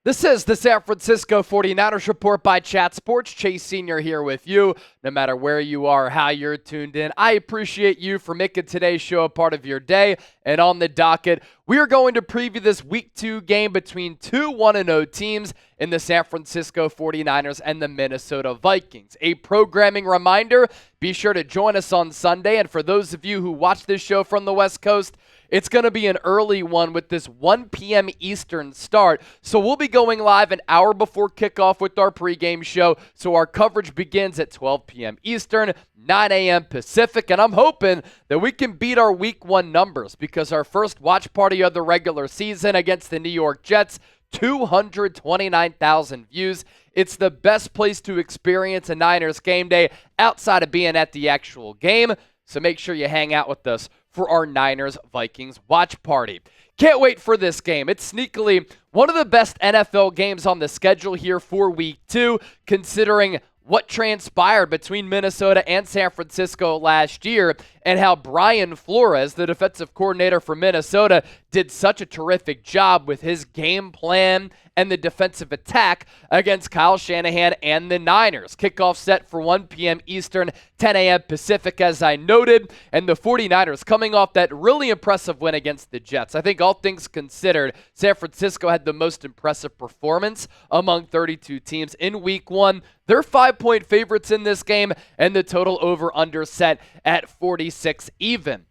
This is the San Francisco 49ers Report by Chat Sports. Chase Sr. here with you, no matter where you are, how you're tuned in. I appreciate you for making today's show a part of your day. And on the docket, we are going to preview this Week 2 game between two 1-0 teams in the San Francisco 49ers and the Minnesota Vikings. A programming reminder, be sure to join us on Sunday. And for those of you who watch this show from the West Coast, it's going to be an early one with this 1 p.m. Eastern start. So we'll be going live an hour before kickoff with our pregame show. So our coverage begins at 12 p.m. Eastern, 9 a.m. Pacific. And I'm hoping that we can beat our Week 1 numbers because our first watch party of the regular season against the New York Jets, 229,000 views. It's the best place to experience a Niners game day outside of being at the actual game. So make sure you hang out with us for our Niners-Vikings watch party. Can't wait for this game. It's sneakily one of the best NFL games on the schedule here for Week 2, considering what transpired between Minnesota and San Francisco last year and how Brian Flores, the defensive coordinator for Minnesota, did such a terrific job with his game plan and the defensive attack against Kyle Shanahan and the Niners. Kickoff set for 1 p.m. Eastern, 10 a.m. Pacific, as I noted, and the 49ers coming off that really impressive win against the Jets. I think all things considered, San Francisco had the most impressive performance among 32 teams in Week 1. They're 5-point favorites in this game, and the total over-under set at 46 even.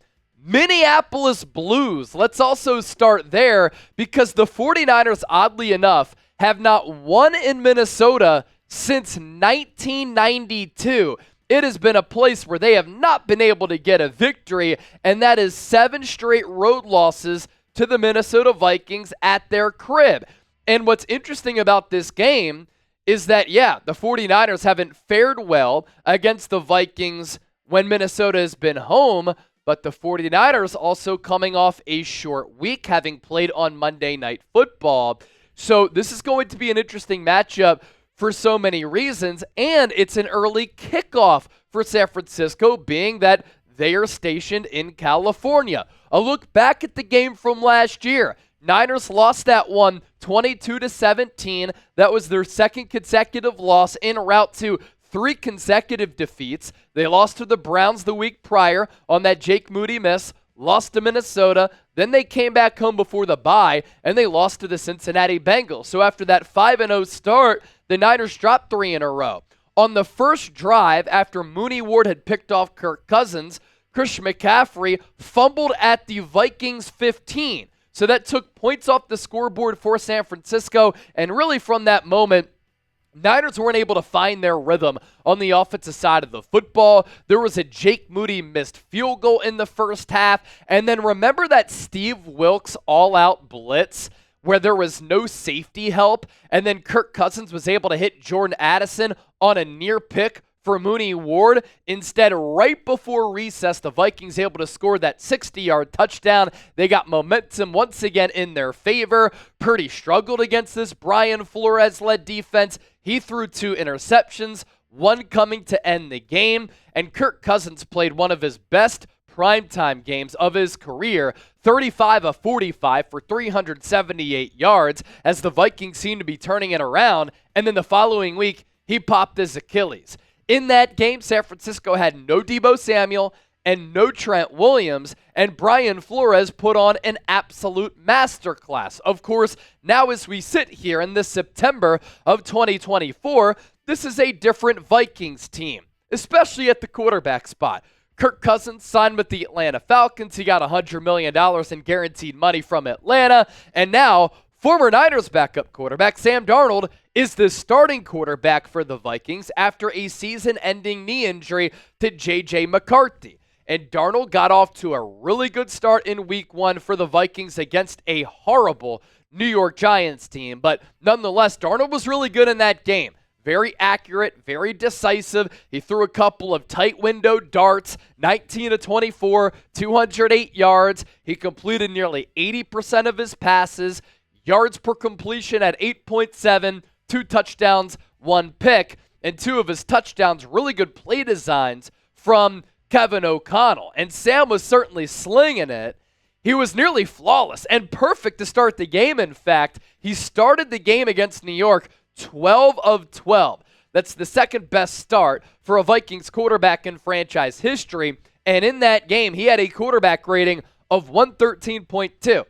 Minneapolis Blues. Let's also start there because the 49ers, oddly enough, have not won in Minnesota since 1992. It has been a place where they have not been able to get a victory, and that is 7 straight road losses to the Minnesota Vikings at their crib. And what's interesting about this game is that, the 49ers haven't fared well against the Vikings when Minnesota has been home, but the 49ers also coming off a short week, having played on Monday Night Football. So this is going to be an interesting matchup for so many reasons, and it's an early kickoff for San Francisco, being that they are stationed in California. A look back at the game from last year. Niners lost that one 22-17. That was their second consecutive loss en route to 3 consecutive defeats. They lost to the Browns the week prior on that Jake Moody miss, lost to Minnesota, then they came back home before the bye, and they lost to the Cincinnati Bengals. So after that 5-0 start, the Niners dropped 3 in a row. On the first drive, after Mooney Ward had picked off Kirk Cousins, Christian McCaffrey fumbled at the Vikings 15. So that took points off the scoreboard for San Francisco, and really from that moment, Niners weren't able to find their rhythm on the offensive side of the football. There was a Jake Moody missed field goal in the first half. And then remember that Steve Wilks all-out blitz where there was no safety help, and then Kirk Cousins was able to hit Jordan Addison on a near pick for Mooney Ward. Instead, right before recess, the Vikings able to score that 60-yard touchdown. They got momentum once again in their favor. Purdy struggled against this Brian Flores-led defense. He threw 2 interceptions, one coming to end the game, and Kirk Cousins played one of his best primetime games of his career, 35 of 45 for 378 yards, as the Vikings seemed to be turning it around, and then the following week, he popped his Achilles. In that game, San Francisco had no Deebo Samuel and no Trent Williams, and Brian Flores put on an absolute masterclass. Of course, now as we sit here in this September of 2024, this is a different Vikings team, especially at the quarterback spot. Kirk Cousins signed with the Atlanta Falcons. He got $100 million in guaranteed money from Atlanta, and now former Niners backup quarterback Sam Darnold is the starting quarterback for the Vikings after a season-ending knee injury to J.J. McCarthy. And Darnold got off to a really good start in Week 1 for the Vikings against a horrible New York Giants team. But nonetheless, Darnold was really good in that game. Very accurate, very decisive. He threw a couple of tight window darts, 19 of 24, 208 yards. He completed nearly 80% of his passes. Yards per completion at 8.7, 2 touchdowns, 1 pick, and 2 of his touchdowns, really good play designs from Kevin O'Connell. And Sam was certainly slinging it. He was nearly flawless and perfect to start the game, in fact. He started the game against New York 12 of 12. That's the second best start for a Vikings quarterback in franchise history. And in that game, he had a quarterback rating of 113.2.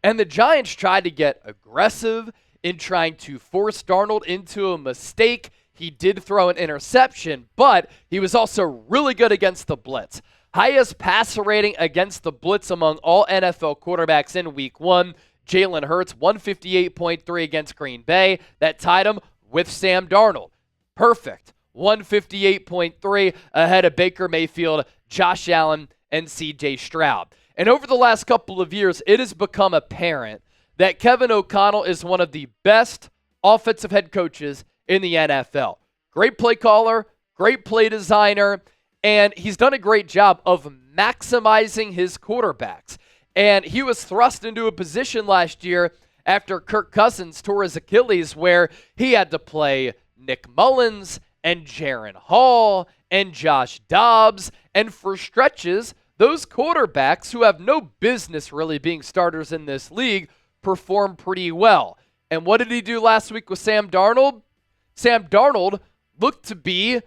And the Giants tried to get aggressive in trying to force Darnold into a mistake. He did throw an interception, but he was also really good against the blitz. Highest passer rating against the blitz among all NFL quarterbacks in Week 1. Jalen Hurts, 158.3 against Green Bay. That tied him with Sam Darnold. Perfect. 158.3 ahead of Baker Mayfield, Josh Allen, and C.J. Stroud. And over the last couple of years, it has become apparent that Kevin O'Connell is one of the best offensive head coaches in the NFL. Great play caller, great play designer, and he's done a great job of maximizing his quarterbacks. And he was thrust into a position last year after Kirk Cousins tore his Achilles where he had to play Nick Mullins and Jaron Hall and Josh Dobbs. And for stretches, those quarterbacks who have no business really being starters in this league perform pretty well. And what did he do last week with Sam Darnold? Sam Darnold looked to be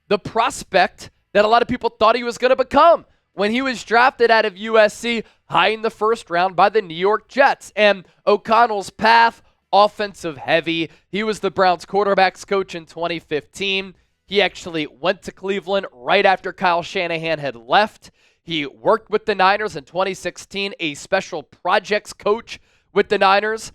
the prospect that a lot of people thought he was going to become when he was drafted out of USC high in the first round by the New York Jets. And O'Connell's path, offensive heavy. He was the Browns quarterbacks coach in 2015. He actually went to Cleveland right after Kyle Shanahan had left. He worked with the Niners in 2016, a special projects coach with the Niners.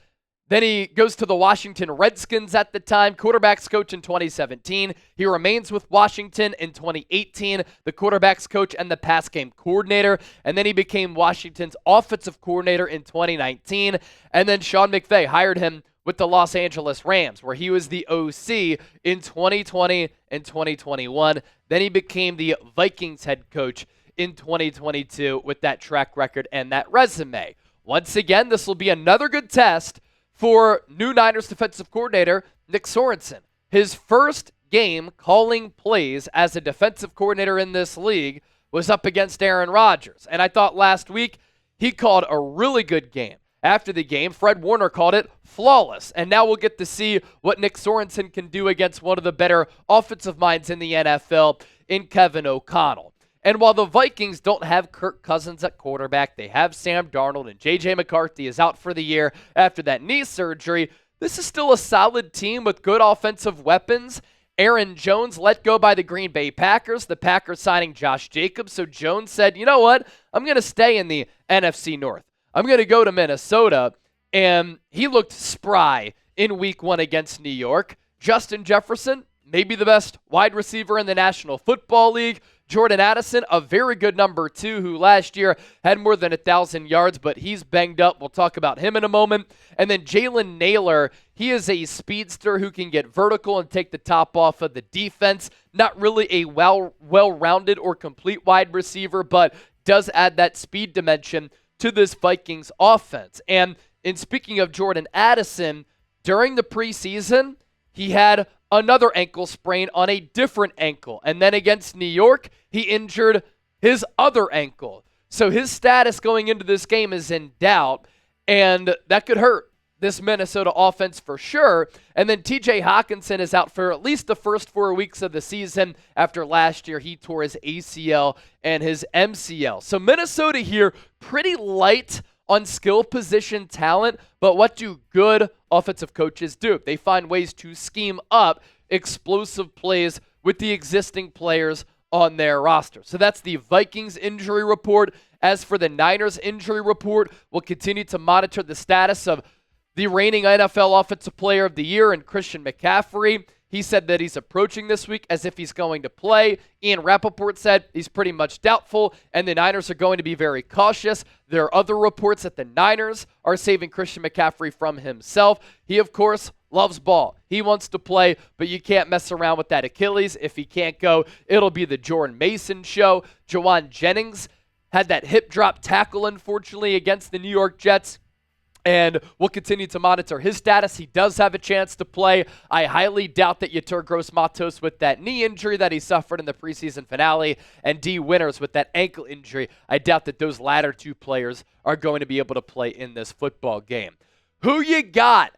Then he goes to the Washington Redskins at the time, quarterbacks coach in 2017. He remains with Washington in 2018, the quarterbacks coach and the pass game coordinator. And then he became Washington's offensive coordinator in 2019. And then Sean McVay hired him with the Los Angeles Rams, where he was the OC in 2020 and 2021. Then he became the Vikings head coach in 2022 with that track record and that resume. Once again, this will be another good test for new Niners defensive coordinator Nick Sorensen. His first game calling plays as a defensive coordinator in this league was up against Aaron Rodgers. And I thought last week he called a really good game. After the game, Fred Warner called it flawless. And now we'll get to see what Nick Sorensen can do against one of the better offensive minds in the NFL in Kevin O'Connell. And while the Vikings don't have Kirk Cousins at quarterback, they have Sam Darnold, and J.J. McCarthy is out for the year after that knee surgery. This is still a solid team with good offensive weapons. Aaron Jones let go by the Green Bay Packers, the Packers signing Josh Jacobs. So Jones said, you know what? I'm going to stay in the NFC North. I'm going to go to Minnesota. And he looked spry in Week 1 against New York. Justin Jefferson, maybe the best wide receiver in the National Football League. Jordan Addison, a very good number 2, who last year had more than 1,000 yards, but he's banged up. We'll talk about him in a moment. And then Jalen Naylor, he is a speedster who can get vertical and take the top off of the defense. Not really a well-rounded or complete wide receiver, but does add that speed dimension to this Vikings offense. And in speaking of Jordan Addison, during the preseason, he had another ankle sprain on a different ankle. And then against New York, he injured his other ankle. So his status going into this game is in doubt, and that could hurt this Minnesota offense for sure. And then TJ Hawkinson is out for at least the first 4 weeks of the season after last year he tore his ACL and his MCL. So Minnesota here, pretty light on skill position talent, but what do good offensive coaches do? They find ways to scheme up explosive plays with the existing players on their roster. So that's the Vikings injury report. As for the Niners injury report, we'll continue to monitor the status of the reigning NFL Offensive Player of the Year and Christian McCaffrey. He said that he's approaching this week as if he's going to play. Ian Rappaport said he's pretty much doubtful, and the Niners are going to be very cautious. There are other reports that the Niners are saving Christian McCaffrey from himself. He, of course, loves ball. He wants to play, but you can't mess around with that Achilles. If he can't go, it'll be the Jordan Mason show. Jawan Jennings had that hip drop tackle, unfortunately, against the New York Jets. and we'll continue to monitor his status. He does have a chance to play. I highly doubt that Yetur Gross-Matos with that knee injury that he suffered in the preseason finale, and D. Winters with that ankle injury. I doubt that those latter two players are going to be able to play in this football game. Who you got?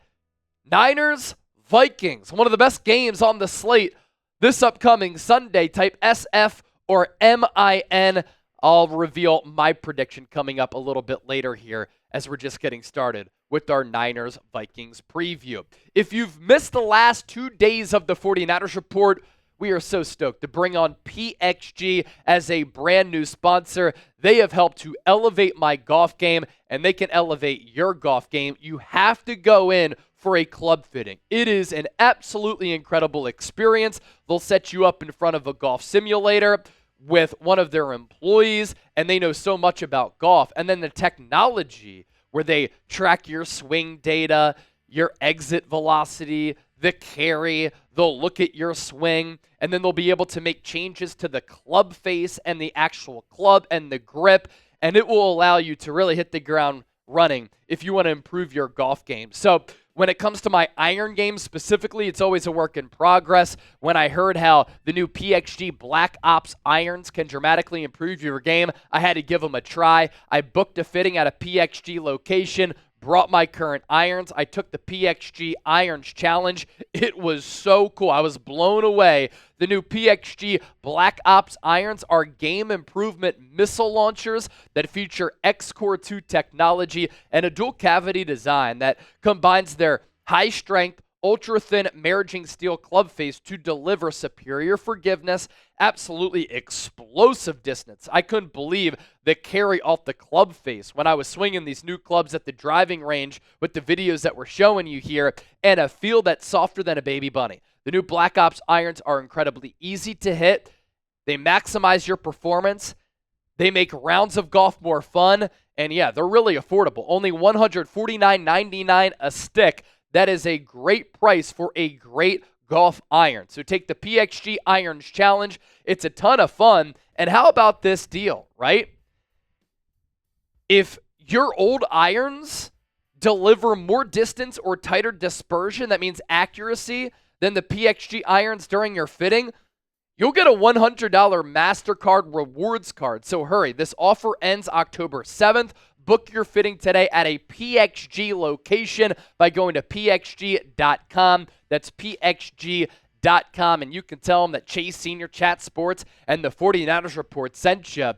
Niners, Vikings. One of the best games on the slate this upcoming Sunday. Type SF or MIN. I'll reveal my prediction coming up a little bit later here as we're just getting started with our Niners-Vikings preview. If you've missed the last 2 days of the 49ers report, we are so stoked to bring on PXG as a brand new sponsor. They have helped to elevate my golf game, and they can elevate your golf game. You have to go in for a club fitting. It is an absolutely incredible experience. They'll set you up in front of a golf simulator with one of their employees, and they know so much about golf. And then the technology where they track your swing data, your exit velocity, the carry, they'll look at your swing, and then they'll be able to make changes to the club face and the actual club and the grip, and it will allow you to really hit the ground running if you want to improve your golf game. So when it comes to my iron game specifically, it's always a work in progress. When I heard how the new PXG Black Ops irons can dramatically improve your game, I had to give them a try. I booked a fitting at a PXG location, brought my current irons. I took the PXG Irons Challenge. It was so cool. I was blown away. The new PXG Black Ops irons are game improvement missile launchers that feature X-Core 2 technology and a dual cavity design that combines their high strength, ultra-thin maraging steel club face to deliver superior forgiveness, absolutely explosive distance. I couldn't believe the carry off the club face when I was swinging these new clubs at the driving range with the videos that we're showing you here, and a feel that's softer than a baby bunny. The new Black Ops irons are incredibly easy to hit. They maximize your performance. They make rounds of golf more fun, and yeah, they're really affordable. Only $149.99 a stick. That is a great price for a great golf iron. So take the PXG Irons Challenge. It's a ton of fun. And how about this deal, right? If your old irons deliver more distance or tighter dispersion, that means accuracy, than the PXG irons during your fitting, you'll get a $100 MasterCard rewards card. So hurry. This offer ends October 7th. Book your fitting today at a PXG location by going to pxg.com. That's pxg.com, and you can tell them that Chase Senior Chat Sports and the 49ers Report sent you.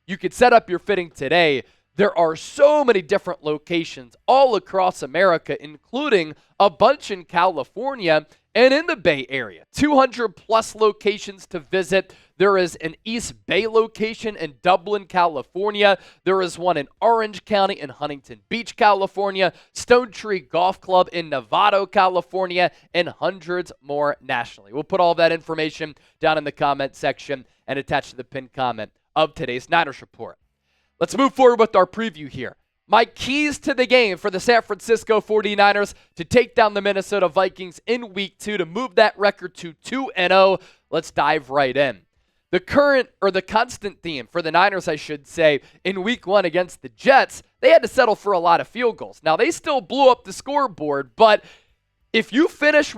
You could set up your fitting today. There are so many different locations all across America, including a bunch in California and in the Bay Area. 200-plus locations to visit. There is an East Bay location in Dublin, California. There is one in Orange County in Huntington Beach, California. Stone Tree Golf Club in Novato, California, and hundreds more nationally. We'll put all that information down in the comment section and attach to the pinned comment of today's Niners Report. Let's move forward with our preview here. My keys to the game for the San Francisco 49ers to take down the Minnesota Vikings in Week 2 to move that record to 2-0. Let's dive right in. The constant theme for the Niners, I should say, in Week 1 against the Jets, they had to settle for a lot of field goals. Now, they still blew up the scoreboard, but if you finish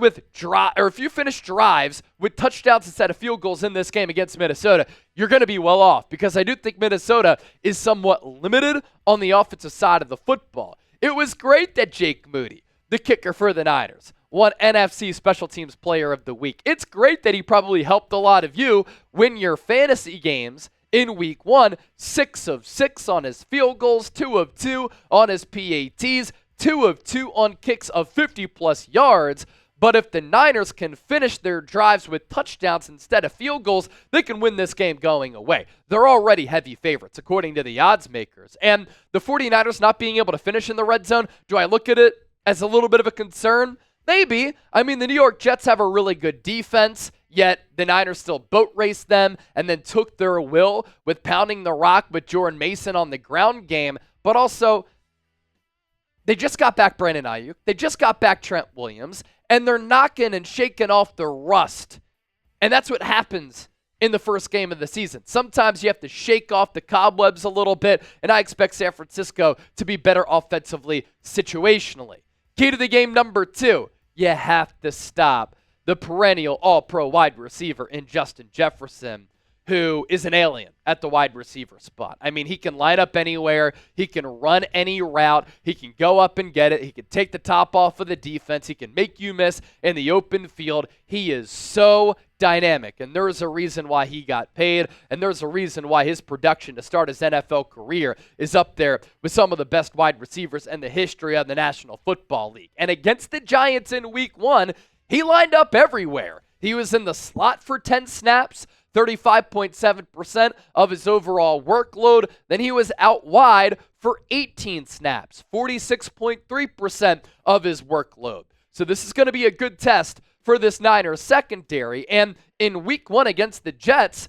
drives with touchdowns instead of field goals in this game against Minnesota, you're going to be well off, because I do think Minnesota is somewhat limited on the offensive side of the football. It was great that Jake Moody, the kicker for the Niners, won NFC Special Teams Player of the Week. It's great that he probably helped a lot of you win your fantasy games in Week 1, 6 of 6 on his field goals, 2 of 2 on his PATs, 2 of 2 on kicks of 50-plus yards. But if the Niners can finish their drives with touchdowns instead of field goals, they can win this game going away. They're already heavy favorites, according to the odds makers. And the 49ers not being able to finish in the red zone, do I look at it as a little bit of a concern? Maybe. I mean, the New York Jets have a really good defense, yet the Niners still boat raced them and then took their will with pounding the rock with Jordan Mason on the ground game. But also, they just got back Brandon Ayuk. They just got back Trent Williams. And they're knocking and shaking off the rust. And that's what happens in the first game of the season. Sometimes you have to shake off the cobwebs a little bit, and I expect San Francisco to be better offensively situationally. Key to the game number 2, you have to stop the perennial all-pro wide receiver in Justin Jefferson, who is an alien at the wide receiver spot. I mean, he can line up anywhere. He can run any route. He can go up and get it. He can take the top off of the defense. He can make you miss in the open field. He is so dynamic, and there's a reason why he got paid, and there's a reason why his production to start his NFL career is up there with some of the best wide receivers in the history of the National Football League. And against the Giants in Week 1, he lined up everywhere. He was in the slot for 10 snaps, 35.7% of his overall workload. Then he was out wide for 18 snaps, 46.3% of his workload. So this is going to be a good test for this Niners secondary. And in Week 1 against the Jets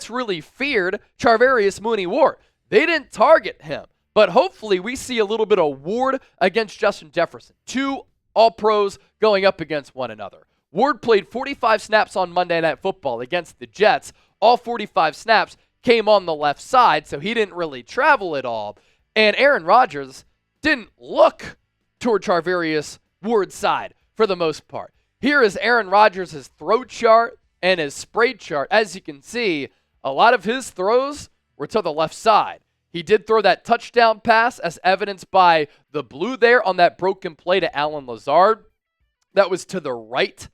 really feared Charvarius Ward. They didn't target him. But hopefully we see a little bit of Ward against Justin Jefferson. 2 All-Pros going up against one another. Ward played 45 snaps on Monday Night Football against the Jets. All 45 snaps came on the left side, so he didn't really travel at all. And Aaron Rodgers didn't look toward Charvarius Ward's side for the most part. Here is Aaron Rodgers' throw chart and his spray chart. As you can see, a lot of his throws were to the left side. He did throw that touchdown pass, as evidenced by the blue there on that broken play to Allen Lazard. That was to the right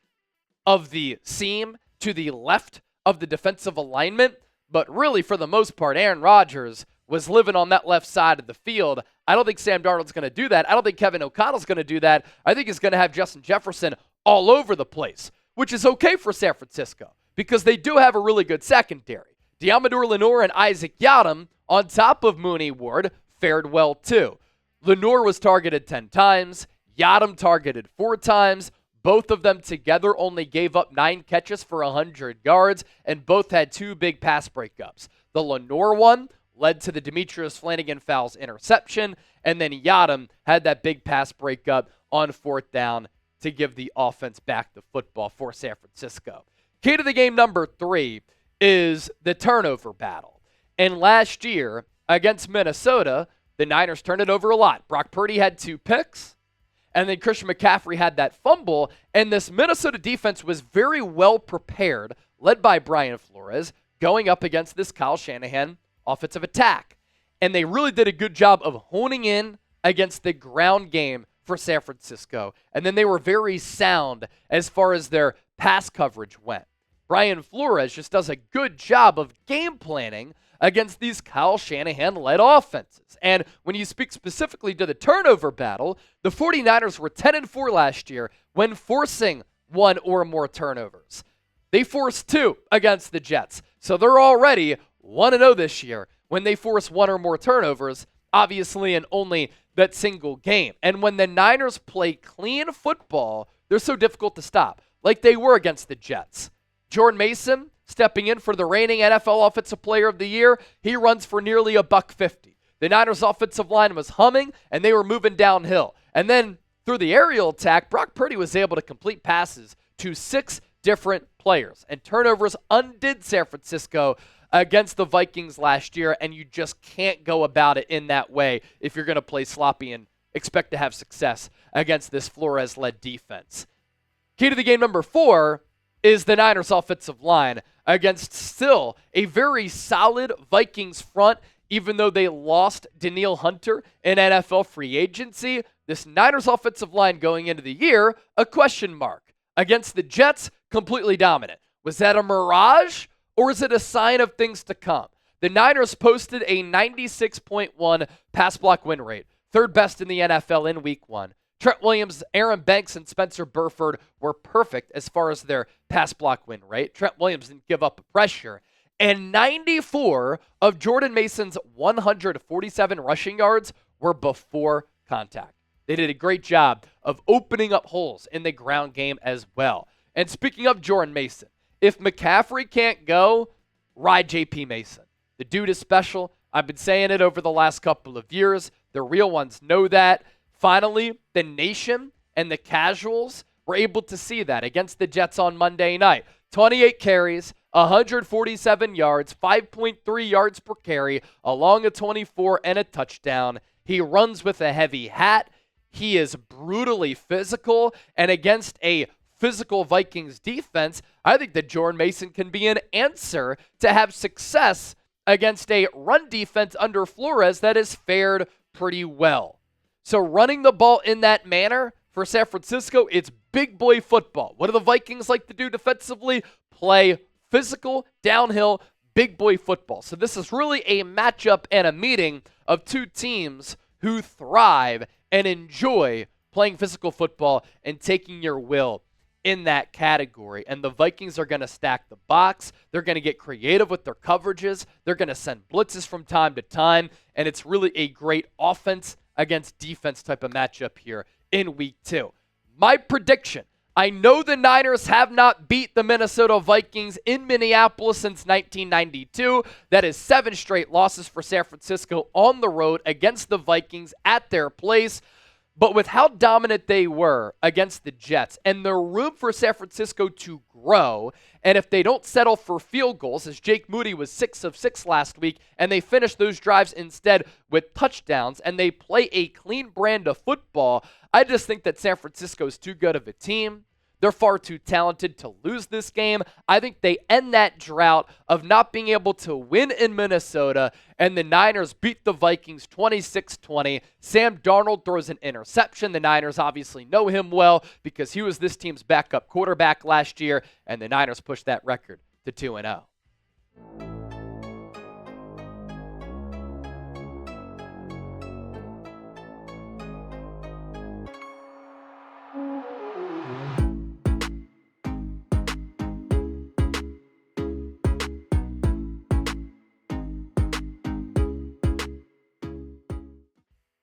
of the seam, to the left of the defensive alignment. But really, for the most part, Aaron Rodgers was living on that left side of the field. I don't think Sam Darnold's going to do that. I don't think Kevin O'Connell's going to do that. I think he's going to have Justin Jefferson all over the place, which is okay for San Francisco because they do have a really good secondary. Deommodore Lenoir and Isaac Yiadom, on top of Ward, fared well too. Lenoir was targeted 10 times. Yiadom targeted 4 times. Both of them together only gave up 9 catches for 100 yards, and both had 2 big pass breakups. The Lenoir one led to the Demetrius Flanagan-Fowles interception, and then Yiadom had that big pass breakup on 4th down to give the offense back the football for San Francisco. Key to the game number 3 is the turnover battle. And last year against Minnesota, the Niners turned it over a lot. Brock Purdy had 2 picks. And then Christian McCaffrey had that fumble, and this Minnesota defense was very well prepared, led by Brian Flores, going up against this Kyle Shanahan offensive attack. And they really did a good job of honing in against the ground game for San Francisco. And then they were very sound as far as their pass coverage went. Brian Flores just does a good job of game planning against these Kyle Shanahan-led offenses. And when you speak specifically to the turnover battle, the 49ers were 10-4 last year when forcing 1 or more turnovers. They forced 2 against the Jets. So they're already 1-0 this year when they force 1 or more turnovers, obviously in only that single game. And when the Niners play clean football, they're so difficult to stop, like they were against the Jets. Jordan Mason, stepping in for the reigning NFL Offensive Player of the Year, he runs for nearly $150. The Niners' offensive line was humming, and they were moving downhill. And then through the aerial attack, Brock Purdy was able to complete passes to 6 different players. And turnovers undid San Francisco against the Vikings last year, and you just can't go about it in that way if you're going to play sloppy and expect to have success against this Flores-led defense. Key to the game number 4 is the Niners' offensive line against still a very solid Vikings front. Even though they lost Danielle Hunter in NFL free agency, this Niners' offensive line going into the year, a question mark. Against the Jets, completely dominant. Was that a mirage, or is it a sign of things to come? The Niners posted a 96.1 pass block win rate, 3rd best in the NFL in Week 1. Trent Williams, Aaron Banks, and Spencer Burford were perfect as far as their pass block win rate. Trent Williams didn't give up pressure. And 94 of Jordan Mason's 147 rushing yards were before contact. They did a great job of opening up holes in the ground game as well. And speaking of Jordan Mason, if McCaffrey can't go, ride JP Mason. The dude is special. I've been saying it over the last couple of years. The real ones know that. Finally, the nation and the casuals were able to see that against the Jets on Monday night. 28 carries, 147 yards, 5.3 yards per carry, along a 24 and a touchdown. He runs with a heavy hat. He is brutally physical, and against a physical Vikings defense, I think that Jordan Mason can be an answer to have success against a run defense under Flores that has fared pretty well. So running the ball in that manner for San Francisco, it's big boy football. What do the Vikings like to do defensively? Play physical, downhill, big boy football. So this is really a matchup and a meeting of two teams who thrive and enjoy playing physical football and taking your will in that category. And the Vikings are going to stack the box. They're going to get creative with their coverages. They're going to send blitzes from time to time. And it's really a great offense against defense type of matchup here in week 2. My prediction, I know the Niners have not beat the Minnesota Vikings in Minneapolis since 1992. That is 7 straight losses for San Francisco on the road against the Vikings at their place. But with how dominant they were against the Jets and the room for San Francisco to grow, and if they don't settle for field goals, as Jake Moody was 6 of 6 last week, and they finish those drives instead with touchdowns, and they play a clean brand of football, I just think that San Francisco is too good of a team. They're far too talented to lose this game. I think they end that drought of not being able to win in Minnesota, and the Niners beat the Vikings 26-20. Sam Darnold throws an interception. The Niners obviously know him well because he was this team's backup quarterback last year, and the Niners pushed that record to 2-0.